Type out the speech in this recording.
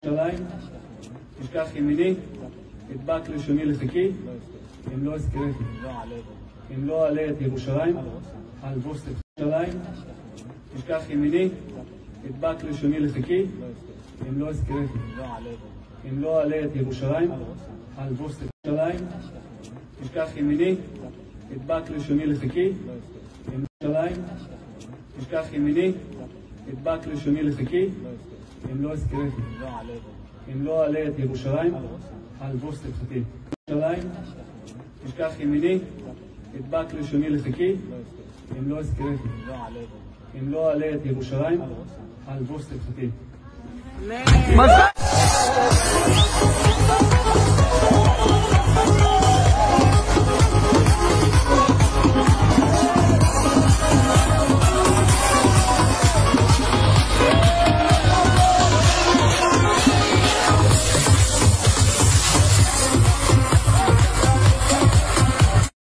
ירושלים, תשכח ימיני, אדבק לשוני לחיקי, אם לא אזכרתי. אם לא אעלה את ירושלים, על בוסת ירושלים, תשכח ימיני, אדבק לשוני לחיקי, אם לא אזכרתי. אם לא אעלה את ירושלים, על בוסת ירושלים, תשכח ימיני, אדבק לשוני לחיקי, אם לא ירושלים, תשכח ימיני, אדבק לשוני לחיקי, אם לא אזכרתי. אם לא אעלה את ירושלים, על בוסת חטאתי. ירושלים, תשכח ימיני, אדבק לשוני לחיקי, אם לא אזכרתי. אם לא אעלה את ירושלים, על בוסת חטאתי.